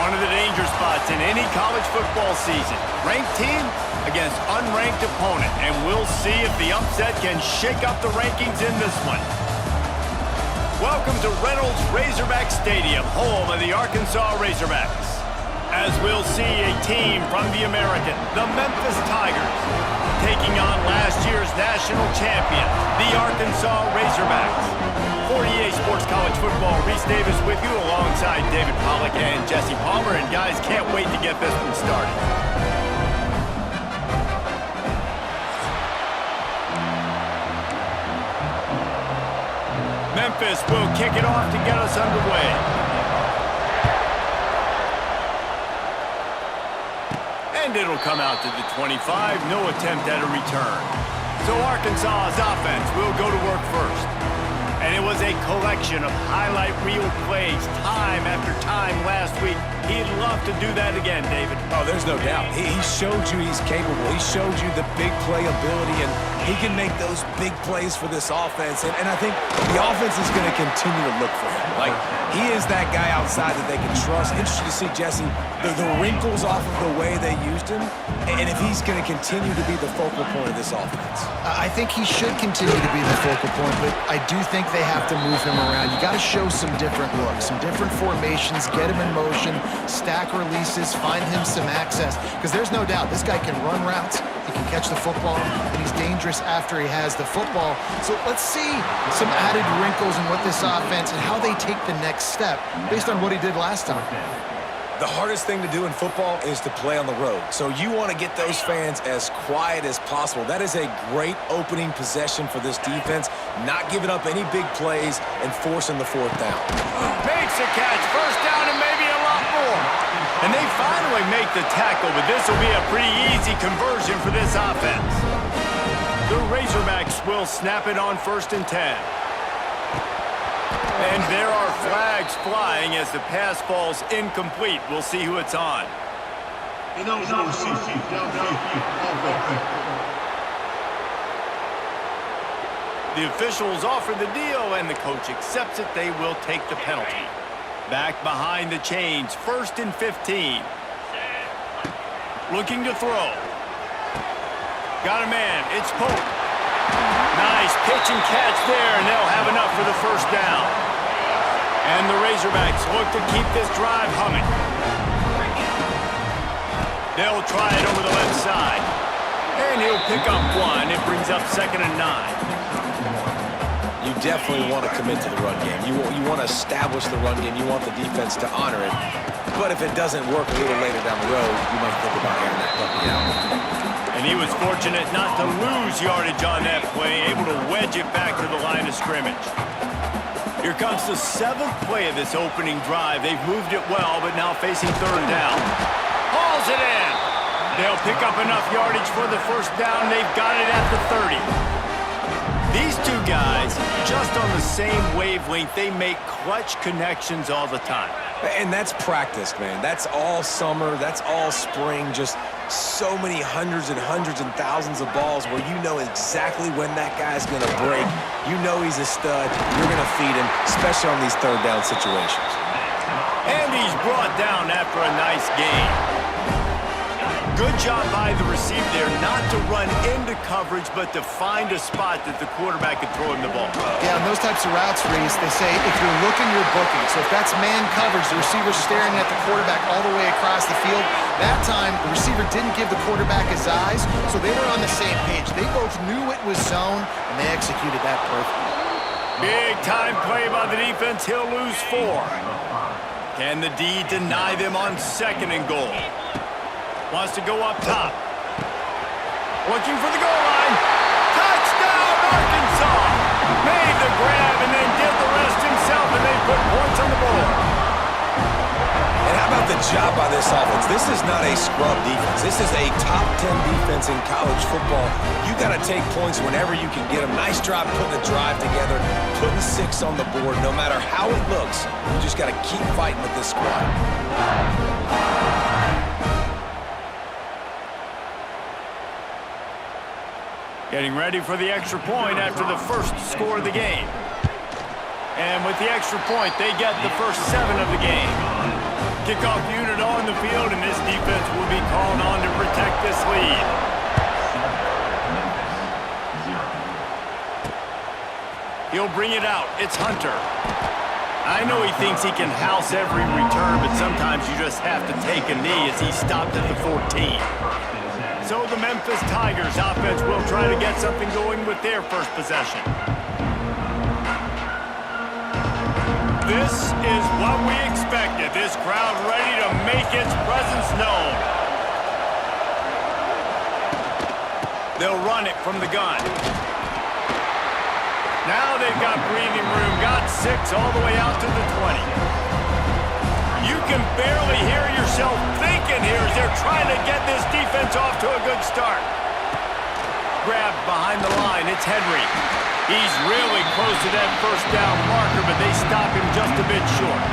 One of the danger spots in any college football season. Ranked team against unranked opponent. And we'll see if the upset can shake up the rankings in this one. Welcome to Reynolds Razorback Stadium, home of the Arkansas Razorbacks. As we'll see a team from the American, the Memphis Tigers, taking on last year's national champion, the Arkansas Razorbacks. 48 Sports College Football, Reese Davis with you alongside David Pollack and Jesse Palmer. And guys, can't wait to get this one started. Memphis will kick it off to get us underway. And it'll come out to the 25. No attempt at a return. So Arkansas's offense will go to work first. And it was a collection of highlight reel plays time after time last week. He'd love to do that again, David. Oh, there's no doubt. He showed you he's capable. He showed you the big play ability, and he can make those big plays for this offense. And I think the offense is going to continue to look for him. Like, he is that guy outside that they can trust. Interesting to see, Jesse, the wrinkles off of the way they used him, and if he's going to continue to be the focal point of this offense. I think he should continue to be the focal point, but I do think they have to move him around. You got to show some different looks, some different formations, get him in motion, stack releases, find him some access, because there's no doubt this guy can run routes, he can catch the football, and he's dangerous after he has the football. So let's see some added wrinkles in what this offense and how they take the next step based on what he did last time. The hardest thing to do in football is to play on the road. So you want to get those fans as quiet as possible. That is a great opening possession for this defense, not giving up any big plays and forcing the fourth down. Makes a catch, first down and maybe a lot more. And they finally make the tackle, but this will be a pretty easy conversion for this offense. The Razorbacks will snap it on 1st and 10. And there are flags flying as the pass falls incomplete. We'll see who it's on. The officials offer the deal, and the coach accepts it. They will take the penalty. Back behind the chains, 1st and 15. Looking to throw. Got a man, it's Pope. Nice pitch and catch there, and they'll have enough for the first down. And the Razorbacks look to keep this drive humming. They'll try it over the left side. And he'll pick up one. It brings up 2nd and 9. You definitely want to commit to the run game. You want to establish the run game. You want the defense to honor it. But if it doesn't work a little later down the road, you might think about airing that puppy out. And he was fortunate not to lose yardage on that play, able to wedge it back to the line of scrimmage. Here comes the 7th play of this opening drive. They've moved it well, but now facing 3rd down. Hauls it in. They'll pick up enough yardage for the first down. They've got it at the 30. These two guys, just on the same wavelength, they make clutch connections all the time. And that's practice, man. That's all summer. That's all spring. Just so many hundreds and thousands of balls where you know exactly when that guy's going to break. You know he's a stud. You're going to feed him, especially on these 3rd down situations. And he's brought down after a nice gain. Good job by the receiver there not to run into coverage, but to find a spot that the quarterback could throw him the ball. Yeah, on those types of routes, Reese, they say if you're looking, you're booking. So if that's man coverage, the receiver's staring at the quarterback all the way across the field. That time, the receiver didn't give the quarterback his eyes, so they were on the same page. They both knew it was zone, and they executed that perfectly. Big-time play by the defense. He'll lose 4. Can the D deny them on 2nd and goal? Wants to go up top. Looking for the goal line. Touchdown, Arkansas! Made the grab and then did the rest himself, and they put points on the board. And how about the job by this offense? This is not a scrub defense. This is a top 10 defense in college football. You got to take points whenever you can get them. Nice job putting the drive together, putting 6 on the board. No matter how it looks, you just got to keep fighting with this squad. Getting ready for the extra point after the first score of the game. And with the extra point, they get the first 7 of the game. Kickoff unit on the field, and this defense will be called on to protect this lead. He'll bring it out. It's Hunter. I know he thinks he can house every return, but sometimes you just have to take a knee as he stopped at the 14. So the Memphis Tigers offense will try to get something going with their first possession. This is what we expected. This crowd ready to make its presence known. They'll run it from the gun. Now they've got breathing room. Got 6 all the way out to the 20. You can barely hear yourself thinking here as they're trying to get this defense off to a good start. Grabbed behind the line. It's Henry. He's really close to that first down marker, but they stop him just a bit short.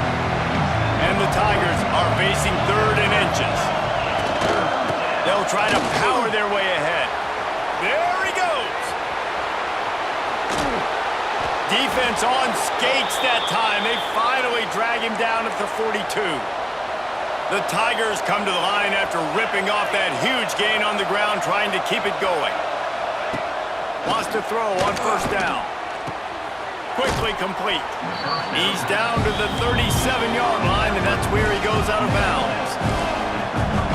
And the Tigers are facing 3rd and inches. They'll try to power their way ahead. There he goes. Defense on skates that time. They finally drag him down at the 42. The Tigers come to the line after ripping off that huge gain on the ground, trying to keep it going. Wants to throw on first down. Quickly complete. He's down to the 37-yard line, and that's where he goes out of bounds.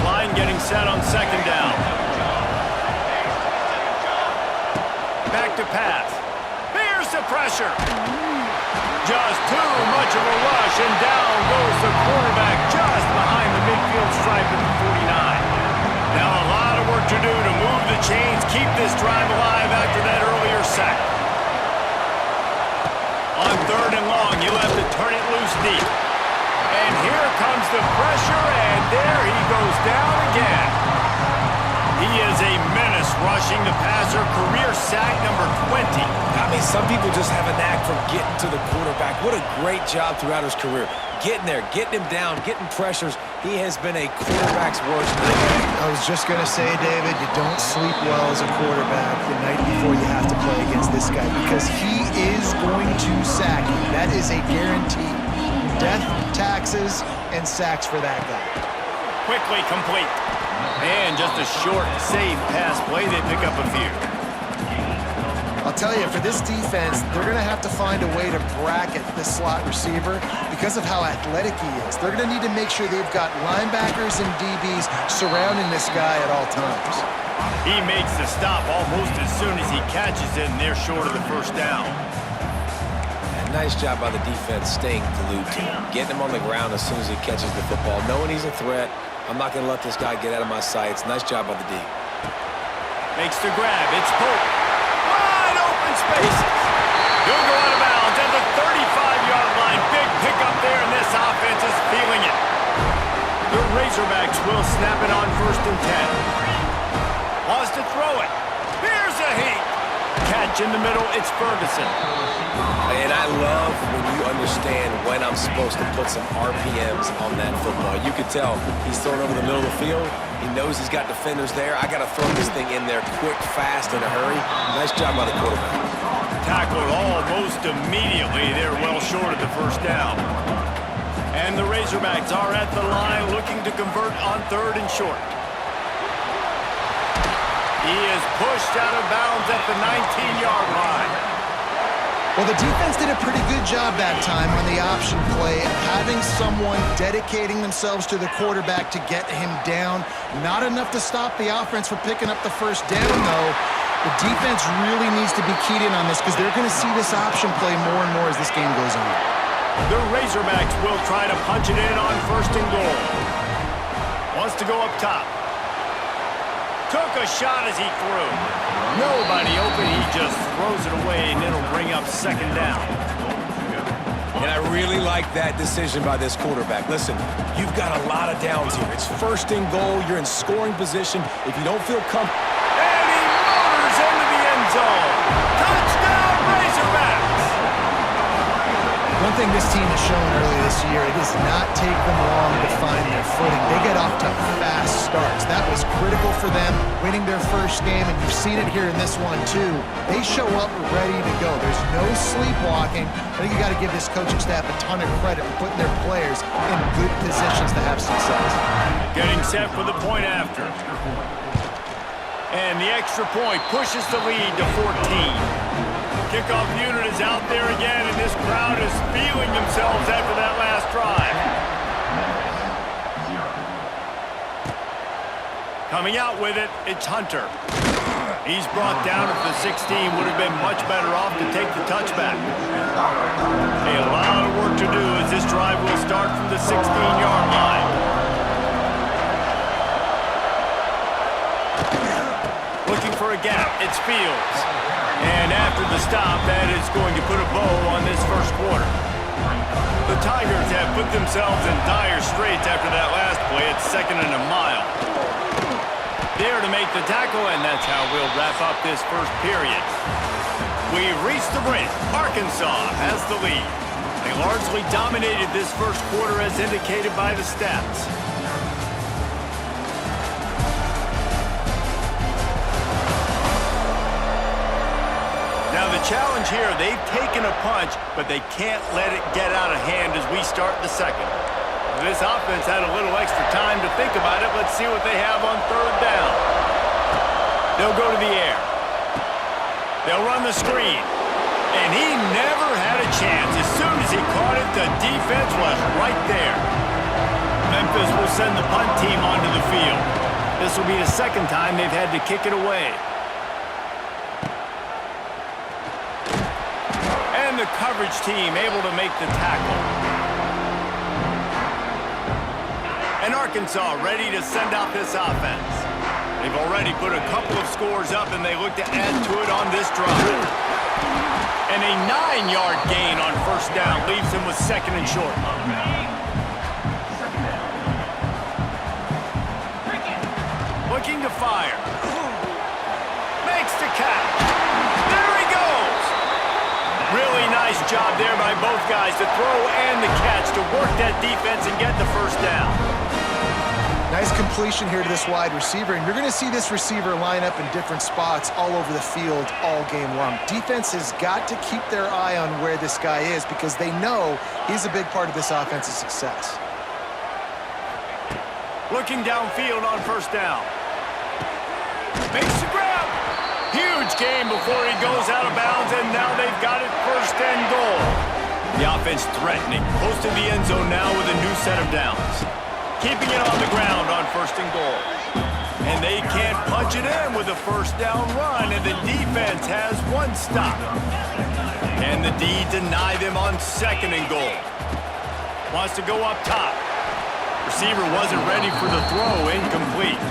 Line getting set on second down. Back to pass. Here's the pressure. Just too much of a rush, and down goes the quarterback just behind the midfield stripe at the 49. Now a lot of work to do to move the chains, keep this drive alive after that earlier sack. On 3rd and long, you'll have to turn it loose deep. And here comes the pressure, and there he goes down again. He is a menace rushing the passer, career sack number 20. I mean, some people just have a knack for getting to the quarterback. What a great job throughout his career. Getting there, getting him down, getting pressures. He has been a quarterback's worst nightmare. I was just going to say, David, you don't sleep well as a quarterback the night before you have to play against this guy because he is going to sack you. That is a guarantee. Death, taxes, and sacks for that guy. Quickly complete. And just a short, safe pass play. They pick up a few. I'll tell you, for this defense, they're going to have to find a way to bracket this slot receiver because of how athletic he is. They're going to need to make sure they've got linebackers and DBs surrounding this guy at all times. He makes the stop almost as soon as he catches it, and they're short of the first down. And nice job by the defense staying glued to him, getting him on the ground as soon as he catches the football, knowing he's a threat. I'm not going to let this guy get out of my sights. Nice job by the D. Makes the grab. It's Pope. Wide open spaces. He'll go out of bounds at the 35-yard line. Big pickup there, and this offense is feeling it. The Razorbacks will snap it on 1st and 10. Wants to throw it. Here's a heat. Catch in the middle. It's Ferguson. And I love when you understand when I'm supposed to put some RPMs on that football. You can tell he's throwing over the middle of the field. He knows he's got defenders there. I got to throw this thing in there quick, fast, in a hurry. Nice job by the quarterback. Tackled almost immediately. They're well short of the first down. And the Razorbacks are at the line looking to convert on 3rd and short. He is pushed out of bounds at the 19-yard line. Well, the defense did a pretty good job that time on the option play, having someone dedicating themselves to the quarterback to get him down. Not enough to stop the offense from picking up the first down, though. The defense really needs to be keyed in on this because they're going to see this option play more and more as this game goes on. The Razorbacks will try to punch it in on 1st and goal. Wants to go up top. Took a shot as he threw. Nobody open. He just throws it away, and it'll bring up 2nd down. And I really like that decision by this quarterback. Listen, you've got a lot of downs here. It's 1st and goal. You're in scoring position. If you don't feel comfortable... And he motors into the end zone. Touchdown, Razorbacks! One thing this team has shown early this year, it does not take them long to find their footing. They get off to fast starts. That was critical for them, winning their first game, and you've seen it here in this one too. They show up ready to go. There's no sleepwalking. I think you got to give this coaching staff a ton of credit for putting their players in good positions to have success. Getting set for the point after. And the extra point pushes the lead to 14. Kickoff unit is out there again, and this crowd is feeling themselves after that last drive. Coming out with it, it's Hunter. He's brought down at the 16, would have been much better off to take the touchback. A lot of work to do as this drive will start from the 16-yard line. Looking for a gap, it's Fields. And after the stop, that is going to put a bow on this first quarter. The Tigers have put themselves in dire straits after that last play. It's 2nd and a mile. There to make the tackle, and that's how we'll wrap up this first period. We've reached the brink. Arkansas has the lead. They largely dominated this first quarter as indicated by the stats. Now the challenge here, they've taken a punch, but they can't let it get out of hand as we start the second. This offense had a little extra time to think about it. Let's see what they have on 3rd down. They'll go to the air. They'll run the screen. And he never had a chance. As soon as he caught it, the defense was right there. Memphis will send the punt team onto the field. This will be the 2nd time they've had to kick it away. And the coverage team able to make the tackle. And Arkansas ready to send out this offense. They've already put a couple of scores up, and they look to add to it on this drive. And a 9-yard gain on 1st down leaves him with 2nd and short. Looking to fire. Makes the catch. There he goes. Really nice job there by both guys to throw and the catch to work that defense and get the 1st down. Nice completion here to this wide receiver, and you're going to see this receiver line up in different spots all over the field all game long. Defense has got to keep their eye on where this guy is because they know he's a big part of this offense's success. Looking downfield on 1st down. Makes the grab. Huge game before he goes out of bounds, and now they've got it 1st and goal. The offense threatening, close to the end zone now with a new set of downs. Keeping it on the ground on 1st and goal. And they can't punch it in with a 1st down run, and the defense has 1 stop. And the D deny them on 2nd and goal. Wants to go up top. Receiver wasn't ready for the throw, incomplete.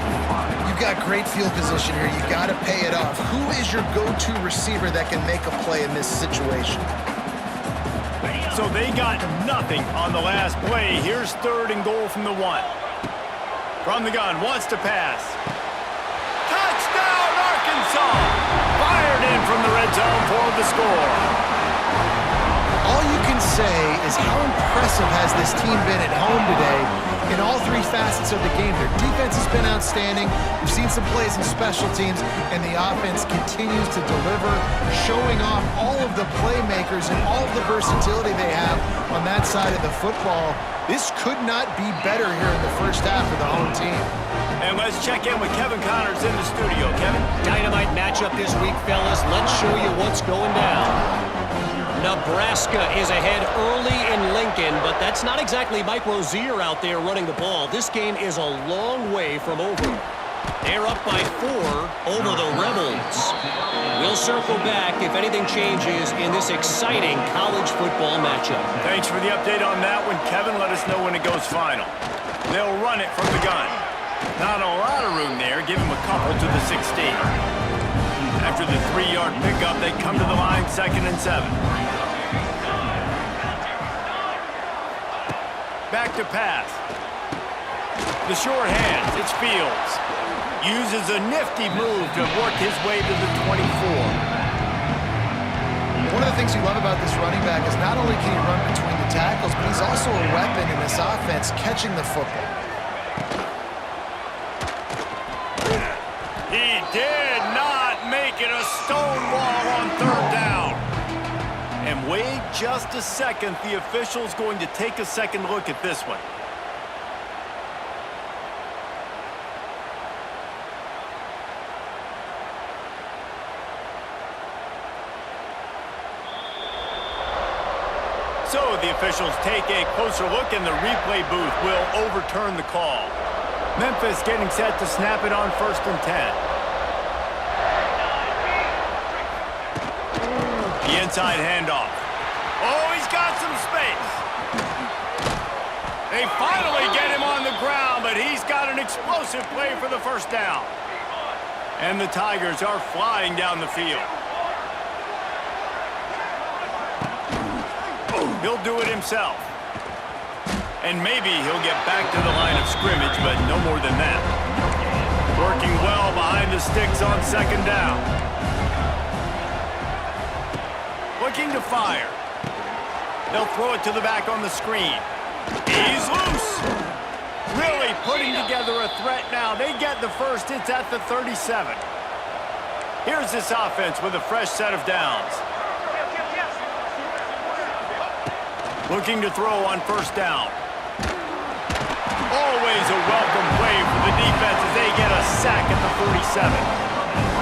You've got great field position here. You got to pay it off. Who is your go-to receiver that can make a play in this situation? So they got nothing on the last play. Here's 3rd and goal from the 1. From the gun, wants to pass. Touchdown, Arkansas! Fired in from the red zone for the score. All you can say is how impressive has this team been at home today in all 3 facets of the game. Their defense has been outstanding. We've seen some plays in special teams, and the offense continues to deliver, showing off all of the playmakers and all of the versatility they have on that side of the football. This could not be better here in the first half for the home team. And let's check in with Kevin Connors in the studio. Kevin? Dynamite matchup this week, fellas. Let's show you what's going down. Nebraska is ahead early in Lincoln, but that's not exactly Mike Rozier out there running the ball. This game is a long way from over. They're up by 4 over the Rebels. We'll circle back if anything changes in this exciting college football matchup. Thanks for the update on that one, Kevin. Let us know when it goes final. They'll run it from the gun. Not a lot of room there. Give him a couple to the 16. After the 3-yard pickup, they come to the line 2nd and 7. Back to pass. The short hands, it's Fields. Uses a nifty move to work his way to the 24. One of the things you love about this running back is not only can he run between the tackles, but he's also a weapon in this offense catching the football. make it a stone wall on 3rd down. And wait just a second. The official's going to take a second look at this one. So the officials take a closer look, and the replay booth will overturn the call. Memphis getting set to snap it on 1st and 10. The inside handoff. Oh, he's got some space. They finally get him on the ground, but he's got an explosive play for the 1st down. And the Tigers are flying down the field. He'll do it himself. And maybe he'll get back to the line of scrimmage, but no more than that. Working well behind the sticks on 2nd down. Looking to fire. They'll throw it to the back on the screen. He's loose. Really putting together a threat now. They get the first. It's at the 37. Here's this offense with a fresh set of downs. Looking to throw on 1st down. Always a welcome play for the defense as they get a sack at the 47.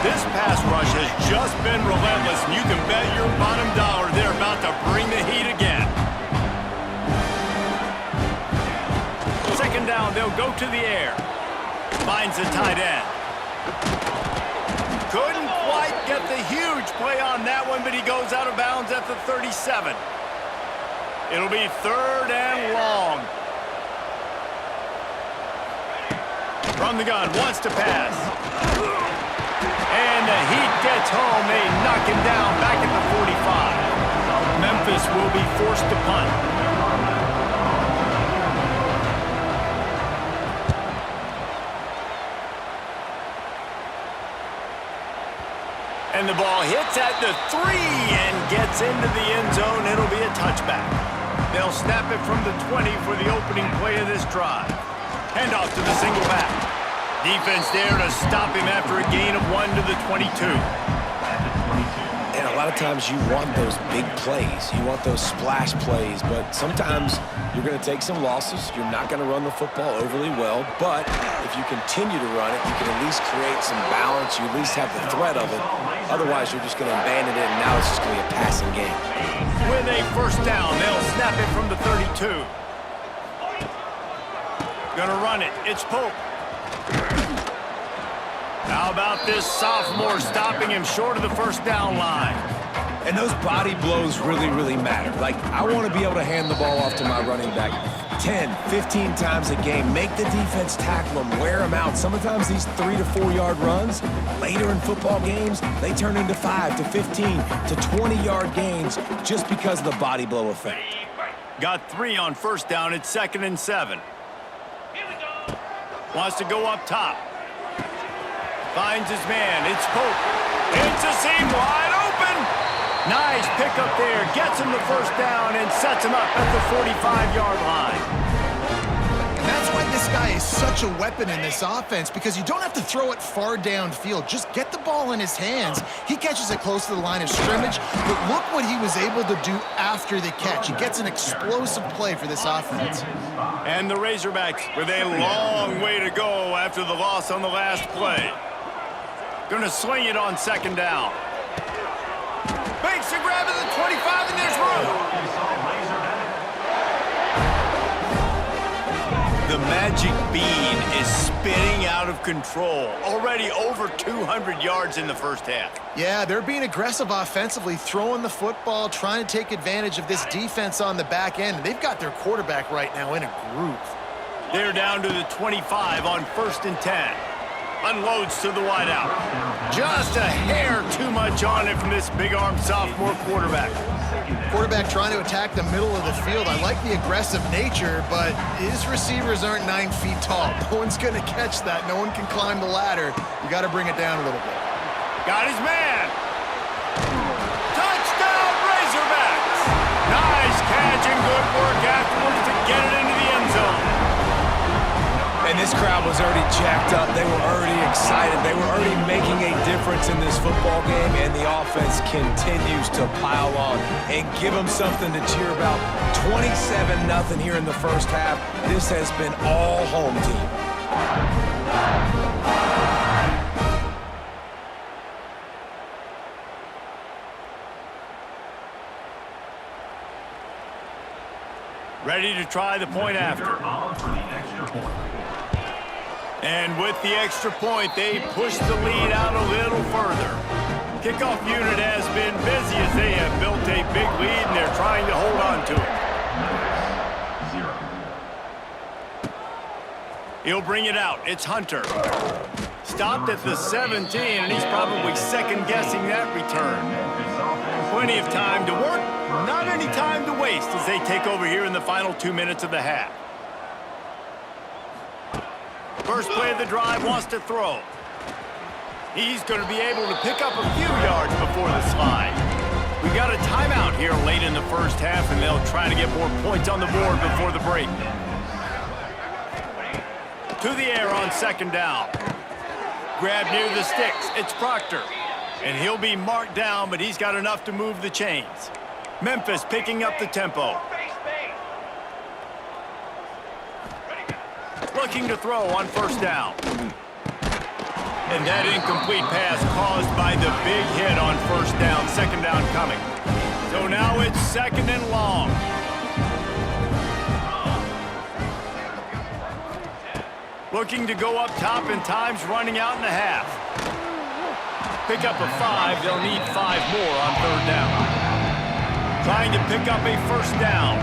This pass rush has just been relentless, and you can bet your bottom dollar they're about to bring the heat again. 2nd down, they'll go to the air. Finds the tight end. Couldn't quite get the huge play on that one, but he goes out of bounds at the 37. It'll be 3rd and long. From the gun, wants to pass. And the heat gets home. They knock him down back at the 45. Memphis will be forced to punt. And the ball hits at the 3 and gets into the end zone. It'll be a touchback. They'll snap it from the 20 for the opening play of this drive. Handoff to the single back. Defense there to stop him after a gain of 1 to the 22. And a lot of times you want those big plays. You want those splash plays, but sometimes you're going to take some losses. You're not going to run the football overly well, but if you continue to run it, you can at least create some balance. You at least have the threat of it. Otherwise, you're just going to abandon it, and now it's just going to be a passing game. With a 1st down, they'll snap it from the 32. Gonna run it. It's Pope. How about this sophomore stopping him short of the 1st down line? And those body blows really, really matter. Like, I want to be able to hand the ball off to my running back 10, 15 times a game. Make the defense tackle them, wear them out. Sometimes these 3 to 4 yard runs, later in football games, they turn into 5 to 15 to 20 yard gains just because of the body blow effect. Got 3 on 1st down. It's 2nd and 7. Wants to go up top. Finds his man. It's Pope. It's a seam wide open. Nice pickup there. Gets him the 1st down and sets him up at the 45-yard line. And that's why this guy is such a weapon in this offense, because you don't have to throw it far downfield. Just get the ball in his hands. He catches it close to the line of scrimmage, but look what he was able to do after the catch. He gets an explosive play for this offense. And the Razorbacks with a long way to go after the loss on the last play. Gonna swing it on 2nd down. Makes a grab at the 25, and there's room. The magic bean is spinning out of control. Already over 200 yards in the 1st half. Yeah, they're being aggressive offensively, throwing the football, trying to take advantage of this defense on the back end. They've got their quarterback right now in a groove. They're down to the 25 on 1st and 10. Unloads to the wideout. Just a hair too much on it from this big-armed sophomore quarterback. Quarterback trying to attack the middle of the field. I like the aggressive nature, but his receivers aren't 9 feet tall. No one's going to catch that. No one can climb the ladder. You got to bring it down a little bit. Got his man. Touchdown, Razorbacks. Nice catch and good work afterwards to get it into the end zone. And this crowd was already jacked up. They were already excited. They were already making a difference in this football game, and the offense continues to pile on and give them something to cheer about. 27-0 here in the first half. This has been all home team. Ready to try the point after. And with the extra point, they push the lead out a little further. Kickoff unit has been busy as they have built a big lead, and they're trying to hold on to it. He'll bring it out. It's Hunter. Stopped at the 17, and he's probably second-guessing that return. Plenty of time to work. Not any time to waste as they take over here in the final 2 minutes of the half. First play of the drive, wants to throw. He's going to be able to pick up a few yards before the slide. We got a timeout here late in the first half, and they'll try to get more points on the board before the break. To the air on second down. Grab near the sticks. It's Proctor. And he'll be marked down, but he's got enough to move the chains. Memphis picking up the tempo. Looking to throw on first down. And that incomplete pass caused by the big hit on first down. Second down coming. So now it's second and long. Looking to go up top, and time's running out in the half. Pick up a 5. They'll need 5 more on third down. Trying to pick up a first down.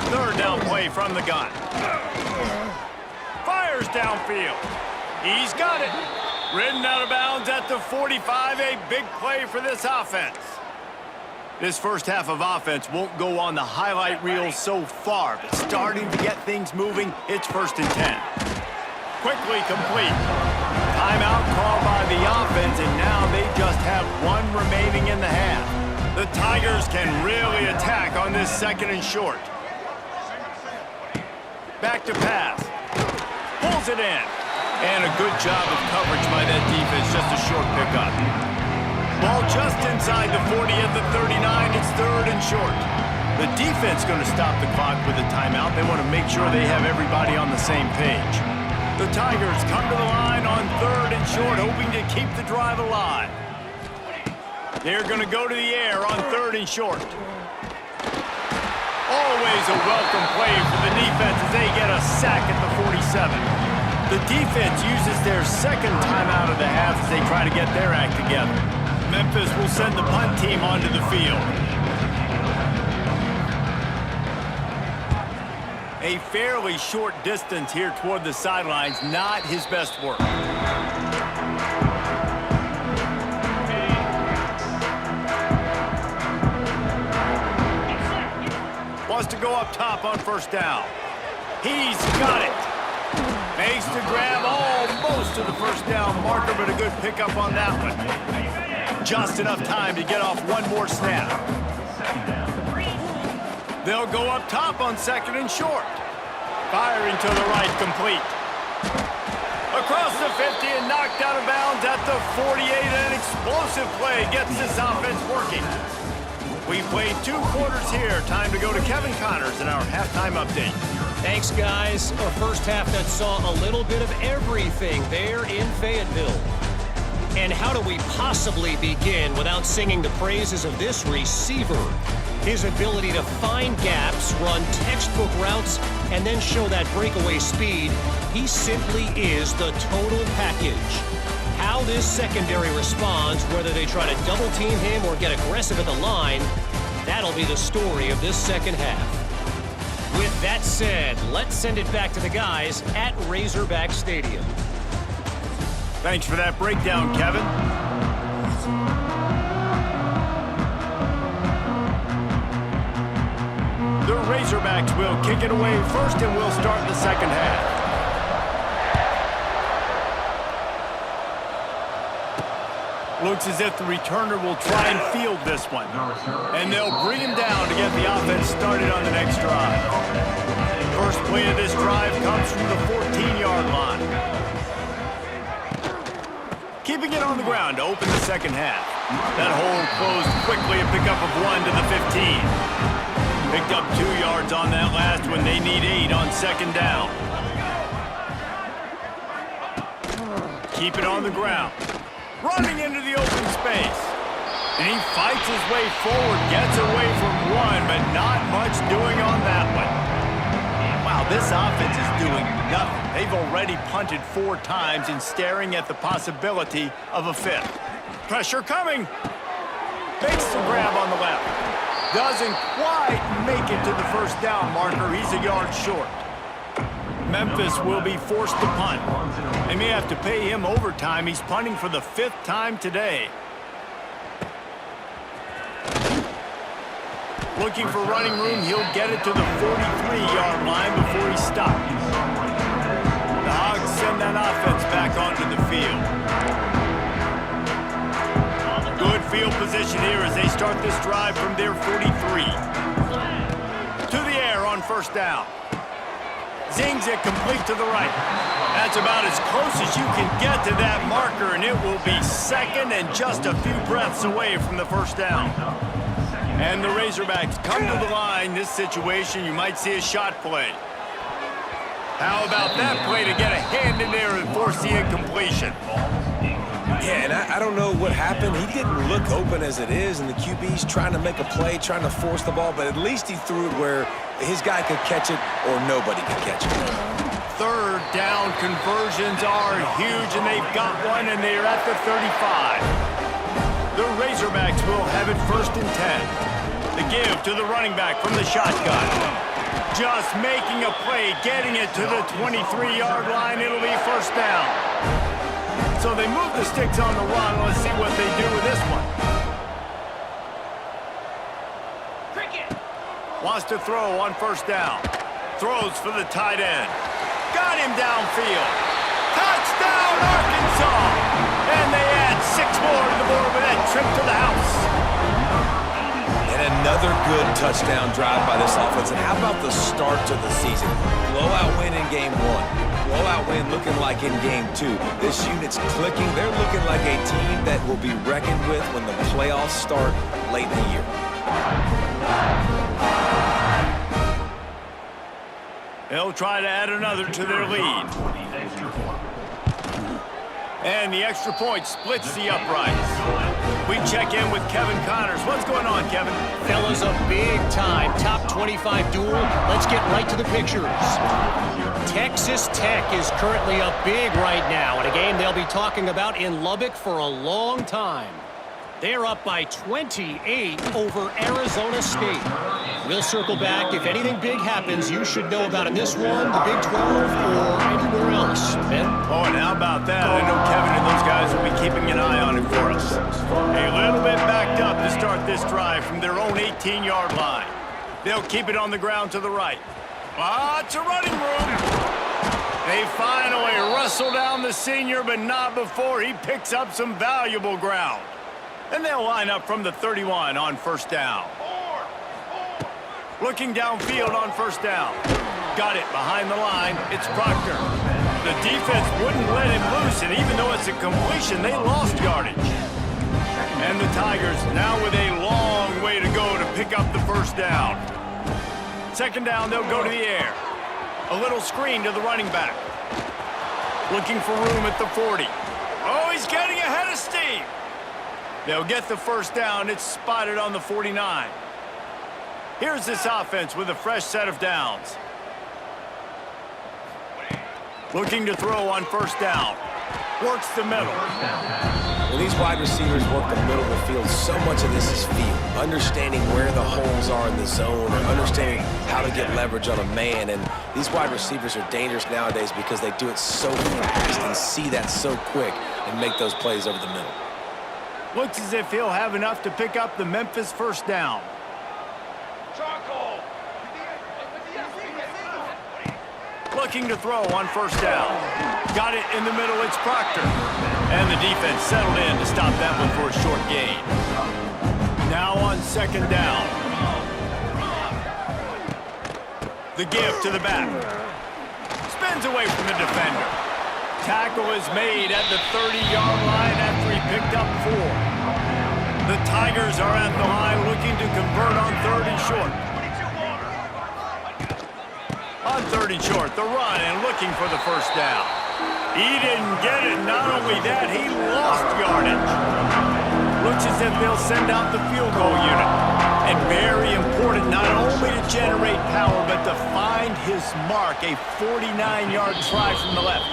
Third down play from the gun. Fires downfield. He's got it. Ridden out of bounds at the 45. A big play for this offense. This first half of offense won't go on the highlight reel so far, but starting to get things moving, it's 1st and 10. Quickly complete. Timeout called by the offense, and now they just have 1 remaining in the half. The Tigers can really attack on this second and short. Back to pass. Pulls it in. And a good job of coverage by that defense, just a short pickup. Ball just inside the 40 at the 39. It's third and short. The defense going to stop the clock with a timeout. They want to make sure they have everybody on the same page. The Tigers come to the line on third and short, hoping to keep the drive alive. They're going to go to the air on third and short. Always a welcome play for the defense as they get a sack at the 47. The defense uses their second timeout of the half as they try to get their act together. Memphis will send the punt team onto the field. A fairly short distance here toward the sidelines, not his best work. Wants to go up top on first down. He's got it. Makes the grab almost to the first down marker, but a good pickup on that one. Just enough time to get off one more snap. They'll go up top on second and short. Firing to the right, complete. Across the 50 and knocked out of bounds at the 48. An explosive play gets this offense working. We played 2 quarters here. Time to go to Kevin Connors in our halftime update. Thanks, guys. A first half that saw a little bit of everything there in Fayetteville. And how do we possibly begin without singing the praises of this receiver? His ability to find gaps, run textbook routes, and then show that breakaway speed. He simply is the total package. How this secondary responds, whether they try to double team him or get aggressive at the line, that'll be the story of this second half. With that said, let's send it back to the guys at Razorback Stadium. Thanks for that breakdown, Kevin. The Razorbacks will kick it away first, and we'll start the second half. Looks as if the returner will try and field this one. And they'll bring him down to get the offense started on the next drive. First play of this drive comes from the 14-yard line. Keeping it on the ground to open the second half. That hole closed quickly, a pickup of 1 to the 15. Picked up 2 yards on that last one. They need 8 on second down. Keep it on the ground. Running into the open space. And he fights his way forward, gets away from one, but not much doing on that one. Wow, this offense is doing nothing. They've already punted 4 times and staring at the possibility of a 5th. Pressure coming. Makes the grab on the left. Doesn't quite make it to the first down marker. He's a yard short. Memphis will be forced to punt. They may have to pay him overtime. He's punting for the 5th time today. Looking for running room. He'll get it to the 43-yard line before he stops. The Hogs send that offense back onto the field. Good field position here as they start this drive from their 43. To the air on first down. Zings it complete to the right. That's about as close as you can get to that marker, and it will be second and just a few breaths away from the first down. And the Razorbacks come to the line. This situation, you might see a shot play. How about that play to get a hand in there and force the incompletion? Yeah, and I don't know what happened. He didn't look open as it is, and the QB's trying to make a play, trying to force the ball, but at least he threw it where his guy could catch it or nobody could catch it. Third down conversions are huge, and they've got one, and they're at the 35. The Razorbacks will have it first and 10. The give to the running back from the shotgun. Just making a play, getting it to the 23-yard line. It'll be first down. So they move the sticks on the run. Let's see what they do with this one. Wants to throw on first down. Throws for the tight end. Got him downfield. Touchdown, Arkansas! And they add 6 more to the board with that trip to the house. And another good touchdown drive by this offense. And how about the start to the season? Blowout win in game 1. Blowout win looking like in game 2. This unit's clicking. They're looking like a team that will be reckoned with when the playoffs start late in the year. They'll try to add another to their lead. And the extra point splits the uprights. We check in with Kevin Connors. What's going on, Kevin? Fellas, a big-time top 25 duel. Let's get right to the pictures. Texas Tech is currently up big right now in a game they'll be talking about in Lubbock for a long time. They're up by 28 over Arizona State. We'll circle back. If anything big happens, you should know about in this one, the Big 12, or anywhere else. Ben? Oh, and how about that? I know Kevin and those guys will be keeping an eye on it for us. A little bit backed up to start this drive from their own 18-yard line. They'll keep it on the ground to the right. Lots of running room. They finally wrestle down the senior, but not before he picks up some valuable ground. And they'll line up from the 31 on first down. Looking downfield on first down. Got it behind the line. It's Proctor. The defense wouldn't let him loose, and even though it's a completion, they lost yardage. And the Tigers now with a long way to go to pick up the first down. Second down, they'll go to the air. A little screen to the running back. Looking for room at the 40. Oh, he's getting ahead of steam. They'll get the first down. It's spotted on the 49. Here's this offense with a fresh set of downs. Looking to throw on first down. Works the middle. When these wide receivers work the middle of the field, so much of this is feel. Understanding where the holes are in the zone, or understanding how to get leverage on a man. And these wide receivers are dangerous nowadays because they do it so fast and see that so quick and make those plays over the middle. Looks as if he'll have enough to pick up the Memphis first down. Looking to throw on first down. got it in the middle. It's Proctor. And the defense settled in to stop that one for a short gain. Now on second down. The give to the back. Spins away from the defender. Tackle is made at the 30-yard line after he picked up 4. The Tigers are at the line looking to convert on 3rd and short. On 3rd and short, the run and looking for the first down. He didn't get it. Not only that, he lost yardage. Looks as if they'll send out the field goal unit. And very important, not only to generate power, but to find his mark, a 49-yard try from the left.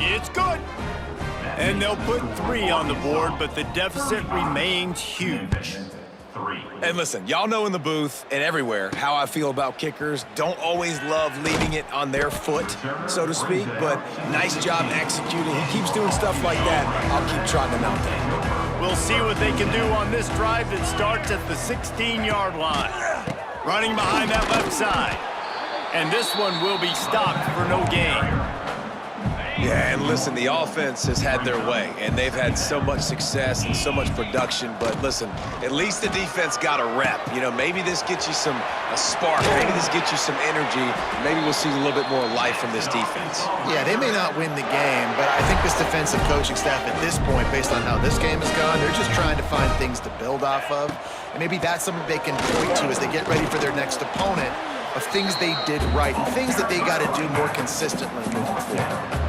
It's good. And they'll put 3 on the board, but the deficit remains huge. And listen, y'all know in the booth and everywhere how I feel about kickers. Don't always love leaving it on their foot, so to speak, but nice job executing. He keeps doing stuff like that. I'll keep trotting him out there. We'll see what they can do on this drive that starts at the 16-yard line. Running behind that left side. And this one will be stopped for no gain. Yeah, and listen, the offense has had their way, and they've had so much success and so much production. But listen, at least the defense got a rep. You know, maybe this gets you a spark. Maybe this gets you some energy. Maybe we'll see a little bit more life from this defense. Yeah, they may not win the game, but I think this defensive coaching staff at this point, based on how this game has gone, they're just trying to find things to build off of. And maybe that's something they can point to as they get ready for their next opponent, of things they did right and things that they got to do more consistently moving forward.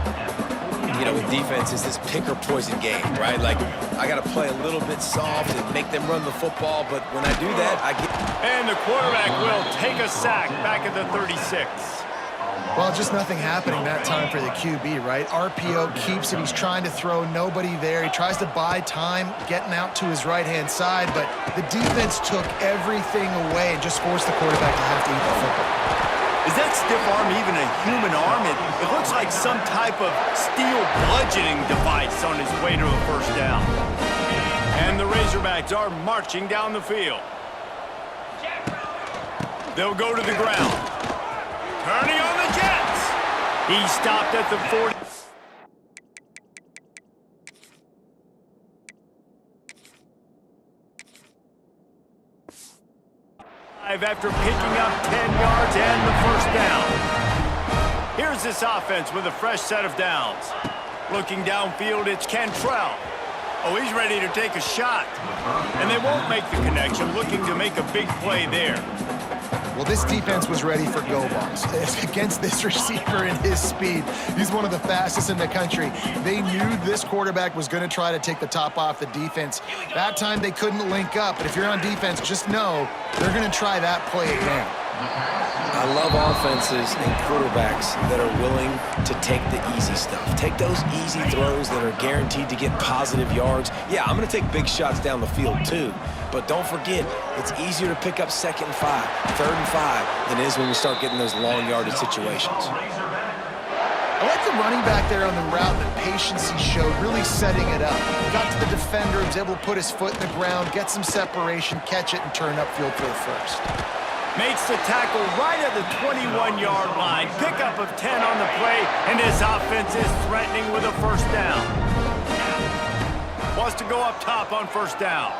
You know, with defense, is this pick or poison game, right? Like, I got to play a little bit soft and make them run the football, but when I do that, I get... And the quarterback will take a sack back at the 36. Well, just nothing happening that time for the QB, right? RPO keeps him. He's trying to throw, nobody there. He tries to buy time, getting out to his right-hand side, but the defense took everything away and just forced the quarterback to have to eat the football. Is that stiff arm even a human arm? It looks like some type of steel bludgeoning device on his way to a first down. And the Razorbacks are marching down the field. They'll go to the ground. Turning on the Jets. He stopped at the 40. After picking up 10 yards and the first down. Here's this offense with a fresh set of downs. Looking downfield, it's Cantrell. Oh, he's ready to take a shot. And they won't make the connection, looking to make a big play there. Well, this defense was ready for go balls. Against this receiver and his speed, he's one of the fastest in the country. They knew this quarterback was going to try to take the top off the defense. That time they couldn't link up, but if you're on defense, just know they're going to try that play again. I love offenses and quarterbacks that are willing to take the easy stuff. Take those easy throws that are guaranteed to get positive yards. Yeah, I'm going to take big shots down the field too. But don't forget, it's easier to pick up 2nd and 5, 3rd and 5 than it is when we start getting those long yardage situations. I like the running back there on the route, the patience he showed, really setting it up. Got to the defender, was able to put his foot in the ground, get some separation, catch it, and turn upfield for the first. Makes the tackle right at the 21-yard line. Pickup of 10 on the play, and this offense is threatening with a first down. Wants to go up top on first down.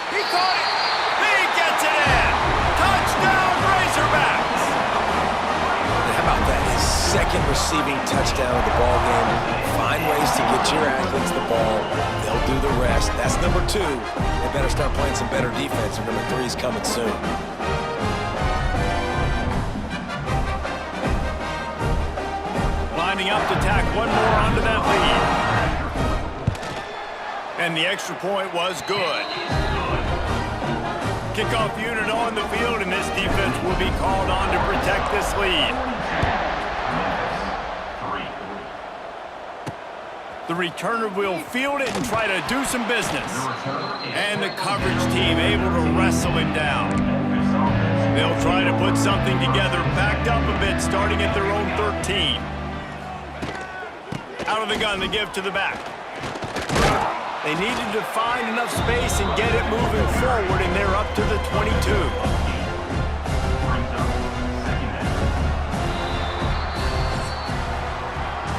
He caught it. He gets it in. Touchdown, Razorbacks. And how about that? His 2nd receiving touchdown of the ball game. Find ways to get your athletes the ball. They'll do the rest. That's number 2. They better start playing some better defense, and number 3 is coming soon. Lining up to tack one more onto that lead. And the extra point was good. Kickoff unit on the field, and this defense will be called on to protect this lead. The returner will field it and try to do some business. And the coverage team able to wrestle him down. They'll try to put something together, backed up a bit, starting at their own 13. Out of the gun, they give to the back. They needed to find enough space and get it moving forward, and they're up to the 22.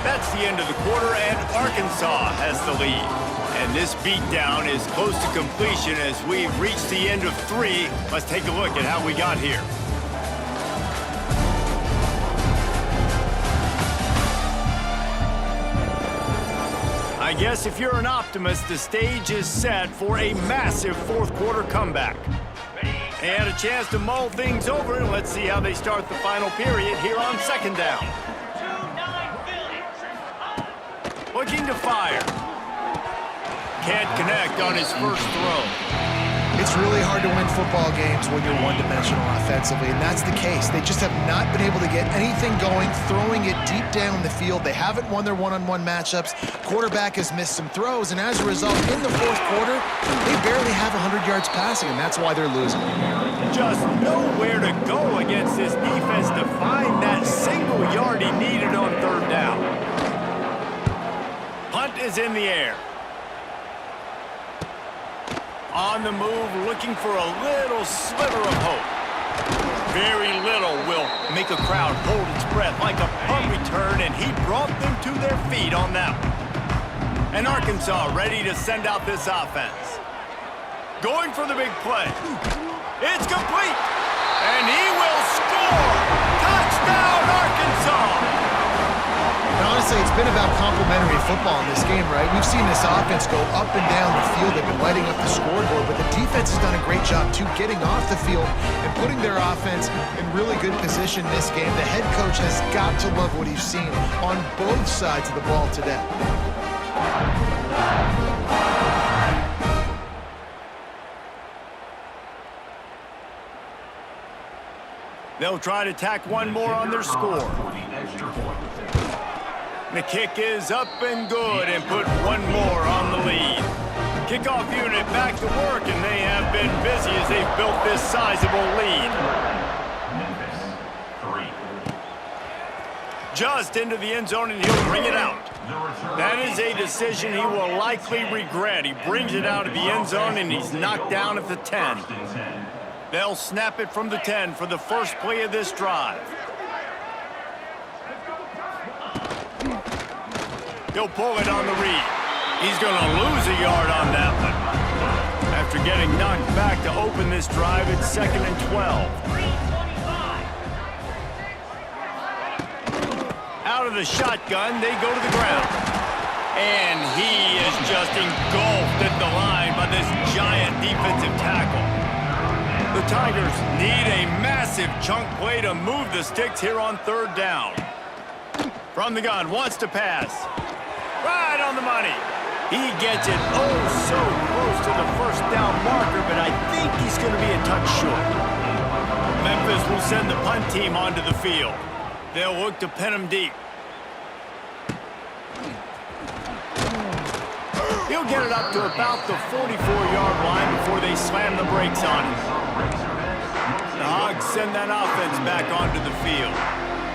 That's the end of the quarter, and Arkansas has the lead. And this beatdown is close to completion as we've reached the end of 3. Let's take a look at how we got here. I guess if you're an optimist, the stage is set for a massive 4th quarter comeback. They had a chance to mull things over, and let's see how they start the final period here on 2nd down. Looking to fire. Can't connect on his first throw. It's really hard to win football games when you're one-dimensional offensively, and that's the case. They just have not been able to get anything going, throwing it deep down the field. They haven't won their one-on-one matchups. Quarterback has missed some throws, and as a result, in the 4th quarter, they barely have 100 yards passing, and that's why they're losing. Just nowhere to go against this defense to find that single yard he needed on 3rd down. Punt is in the air. On the move, looking for a little sliver of hope. Very little will make a crowd hold its breath like a punt return, and he brought them to their feet on that one. And Arkansas ready to send out this offense. Going for the big play. It's complete, and he will score. Touchdown, Arkansas! Honestly, it's been about complementary football in this game, right? We've seen this offense go up and down the field. They've been lighting up the scoreboard, but the defense has done a great job, too, getting off the field and putting their offense in really good position this game. The head coach has got to love what he's seen on both sides of the ball today. They'll try to tack one more on their score. The kick is up and good, and put one more on the lead. Kickoff unit back to work, and they have been busy as they've built this sizable lead. Just into the end zone, and he'll bring it out. That is a decision he will likely regret. He brings it out of the end zone, and he's knocked down at the 10. They'll snap it from the 10 for the first play of this drive. He'll pull it on the read. He's going to lose a yard on that one. After getting knocked back to open this drive, it's 2nd and 12. Out of the shotgun, they go to the ground. And he is just engulfed at the line by this giant defensive tackle. The Tigers need a massive chunk play to move the sticks here on 3rd down. From the gun, wants to pass. Right on the money. He gets it so close to the 1st down marker, but I think he's going to be a touch short. Memphis will send the punt team onto the field. They'll look to pin him deep. He'll get it up to about the 44-yard line before they slam the brakes on him. The Hogs send that offense back onto the field.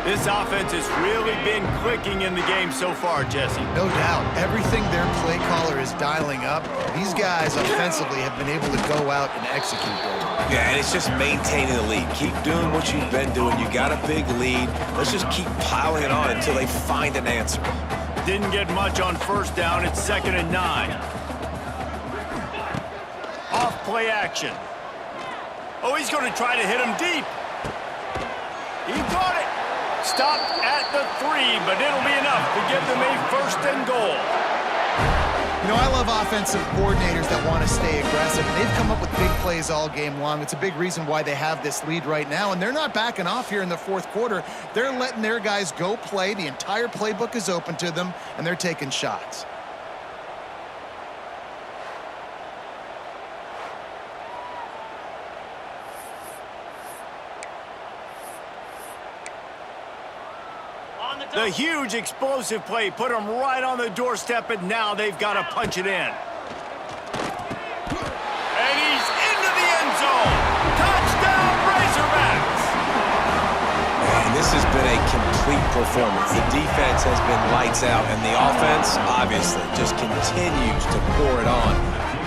This offense has really been clicking in the game so far, Jesse. No doubt. Everything their play caller is dialing up, these guys offensively have been able to go out and execute those. Yeah, and it's just maintaining the lead. Keep doing what you've been doing. You got a big lead. Let's just keep piling it on until they find an answer. Didn't get much on 1st down. It's 2nd and 9. Off play action. Oh, he's going to try to hit him deep. He got it. Stopped at the 3, but it'll be enough to give them a 1st and goal. You know, I love offensive coordinators that want to stay aggressive, and they've come up with big plays all game long. It's a big reason why they have this lead right now, and they're not backing off here in the 4th quarter. They're letting their guys go play. The entire playbook is open to them, and they're taking shots. The huge explosive play put them right on the doorstep, and now they've got to punch it in. And he's into the end zone. Touchdown, Razorbacks! Man, this has been a complete performance. The defense has been lights out, and the offense, obviously, just continues to pour it on.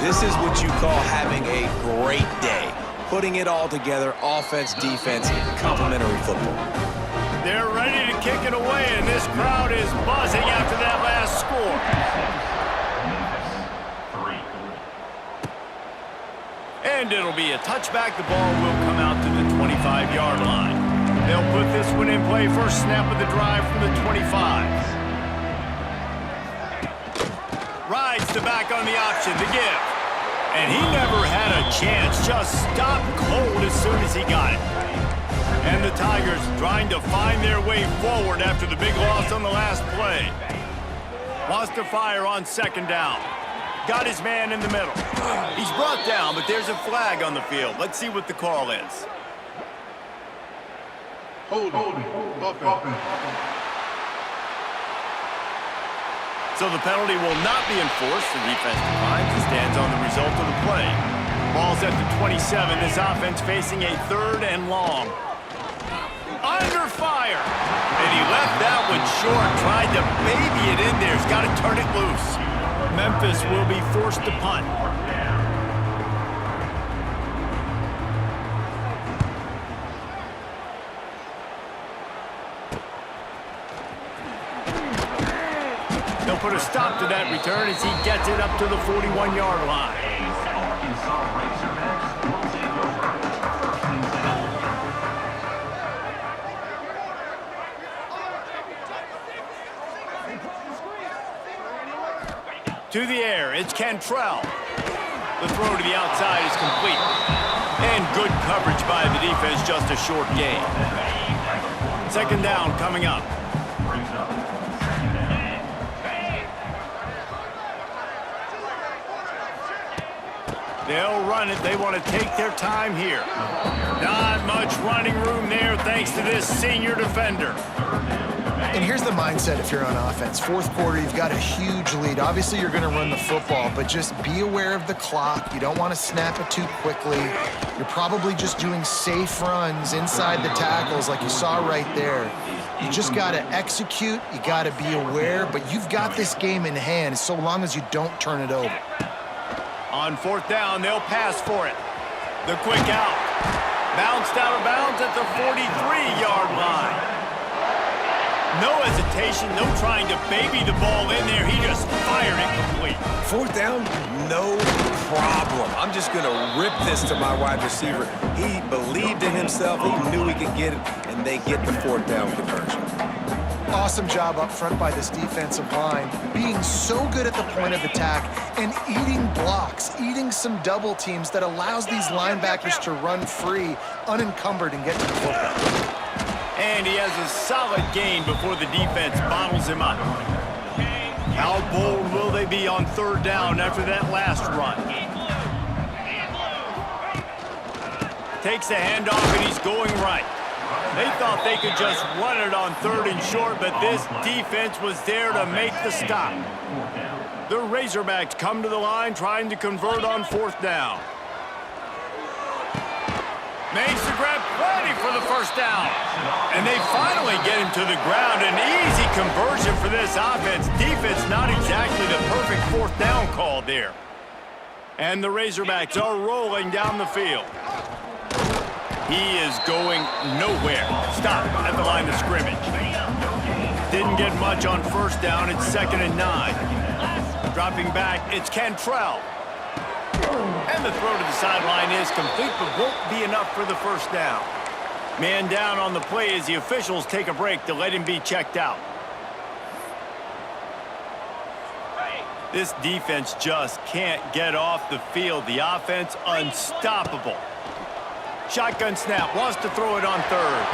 This is what you call having a great day. Putting it all together, offense, defense, complementary football. They're ready to kick it away, and this crowd is buzzing after that last score. And it'll be a touchback. The ball will come out to the 25-yard line. They'll put this one in play. First snap of the drive from the 25. Rides the back on the option to give. And he never had a chance. Just stopped cold as soon as he got it. And the Tigers trying to find their way forward after the big loss on the last play. Wants to fire on 2nd down. Got his man in the middle. He's brought down, but there's a flag on the field. Let's see what the call is. Holding. So the penalty will not be enforced. The defense declines and stands on the result of the play. Ball's at the 27. This offense facing a 3rd and long. Under fire. And he left that one short. Tried to baby it in there. He's got to turn it loose. Memphis will be forced to punt. They'll put a stop to that return as he gets it up to the 41-yard line. To the air, it's Cantrell. The throw to the outside is complete. And good coverage by the defense, just a short gain. 2nd down coming up. They'll run it. They want to take their time here. Not much running room there thanks to this senior defender. And here's the mindset if you're on offense. 4th quarter, you've got a huge lead. Obviously, you're going to run the football, but just be aware of the clock. You don't want to snap it too quickly. You're probably just doing safe runs inside the tackles like you saw right there. You just got to execute. You got to be aware, but you've got this game in hand so long as you don't turn it over. On 4th down, they'll pass for it. The quick out. Bounced out of bounds at the 43-yard line. No hesitation, no trying to baby the ball in there. He just fired it complete. Fourth down, no problem. I'm just going to rip this to my wide receiver. He believed in himself. He knew he could get it, and they get the fourth down conversion. Awesome job up front by this defensive line, being so good at the point of attack and eating blocks, eating some double teams that allows these linebackers to run free, unencumbered, and get to the football. And he has a solid gain before the defense bottles him up. How bold will they be on third down after that last run? Takes the handoff, and he's going right. They thought they could just run it on third and short, but this defense was there to make the stop. The Razorbacks come to the line trying to convert on fourth down. Makes the grab, ready for the first down. And they finally get him to the ground. An easy conversion for this offense. Defense not exactly the perfect fourth down call there. And the Razorbacks are rolling down the field. He is going nowhere. Stop at the line of scrimmage. Didn't get much on first down. It's 2nd and 9. Dropping back, it's Cantrell. And the throw to the sideline is complete, but won't be enough for the first down. Man down on the play as the officials take a break to let him be checked out. This defense just can't get off the field. The offense unstoppable. Shotgun snap, wants to throw it on third.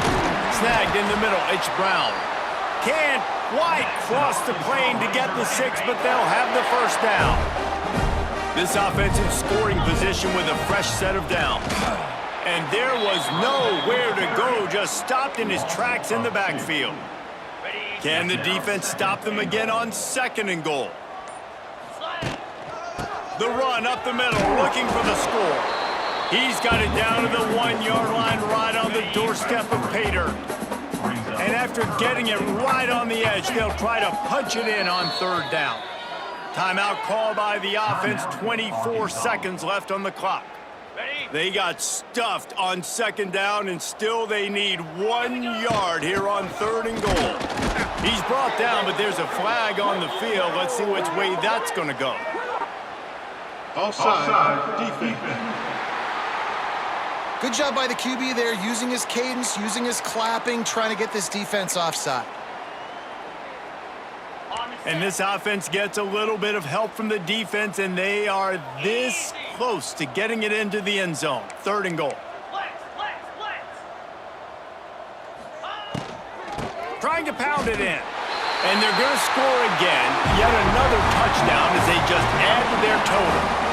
Snagged in the middle, it's Brown. Can't quite cross the plane to get the 6, but they'll have the first down. This offense in scoring position with a fresh set of downs. And there was nowhere to go, just stopped in his tracks in the backfield. Can the defense stop them again on 2nd and goal? The run up the middle, looking for the score. He's got it down to the 1-yard line, right on the doorstep of pay dirt. And after getting it right on the edge, they'll try to punch it in on third down. Timeout called by the offense, 24 seconds left on the clock. They got stuffed on 2nd down, and still they need 1 yard here on 3rd and goal. He's brought down, but there's a flag on the field. Let's see which way that's going to go. Offside, defense. Good job by the QB there, using his cadence, using his clapping, trying to get this defense offside. And this offense gets a little bit of help from the defense, and they are this close to getting it into the end zone. 3rd and goal. Trying to pound it in. And they're going to score again. Yet another touchdown as they just add to their total.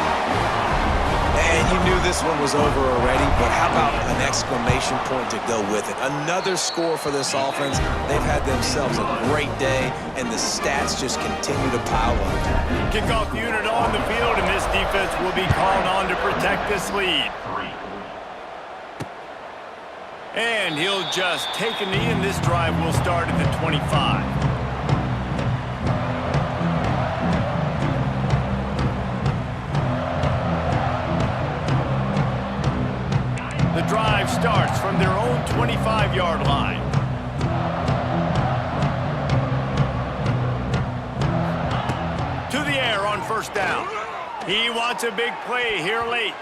And you knew this one was over already, but how about an exclamation point to go with it? Another score for this offense. They've had themselves a great day, and the stats just continue to pile up. Kickoff unit on the field, and this defense will be called on to protect this lead. And he'll just take a knee, and this drive will start at the 25. The drive starts from their own 25-yard line. To the air on first down. He wants a big play here late.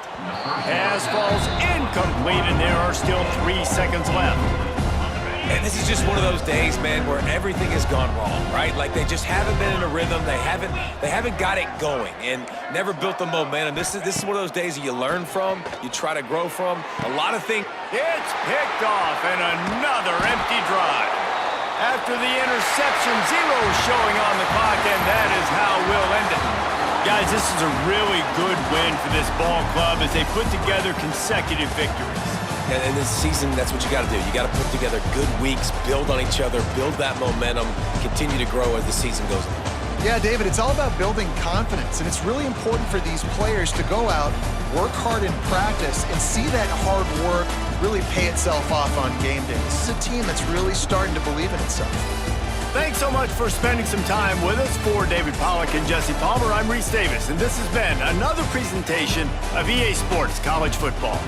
Pass falls incomplete, and there are still 3 seconds left. And this is just one of those days, man, where everything has gone wrong, right? Like they just haven't been in a rhythm. They haven't got it going and never built the momentum. This is one of those days that you learn from, you try to grow from. A lot of things. It's picked off, and another empty drive. After the interception, 0 showing on the clock, and that is how we'll end it. Guys, this is a really good win for this ball club as they put together consecutive victories. And in this season, that's what you got to do. You got to put together good weeks, build on each other, build that momentum, continue to grow as the season goes on. Yeah, David, it's all about building confidence, and it's really important for these players to go out, work hard in practice, and see that hard work really pay itself off on game day. This is a team that's really starting to believe in itself. Thanks so much for spending some time with us. For David Pollack and Jesse Palmer, I'm Reese Davis, and this has been another presentation of EA Sports College Football.